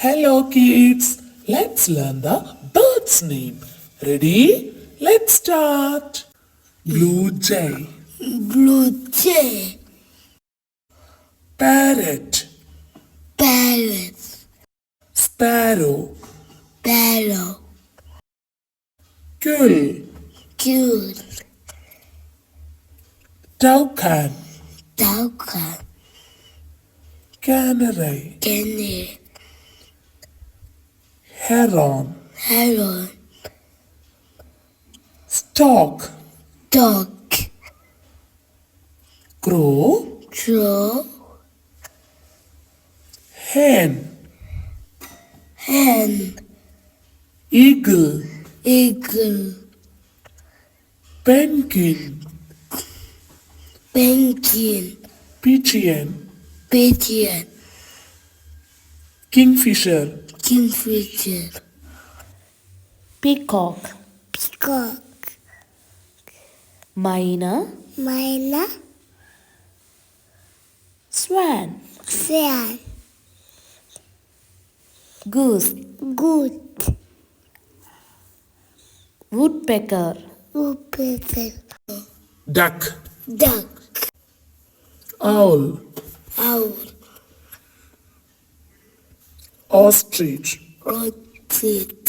Hello kids, let's learn the bird's name. Ready? Let's start. Blue jay, Blue jay, parrot, parrot, sparrow, sparrow, gull, gull, toucan, toucan, canary, canary, heron, heron, stork, dog, crow, crow, hen, hen, eagle, eagle, penguin, penguin, pigeon, pigeon, kingfisher, kingfisher, peacock, peacock, myna, myna, swan, swan, goose, goat, woodpecker, woodpecker, duck, duck, owl, owl, ostrich, ostrich,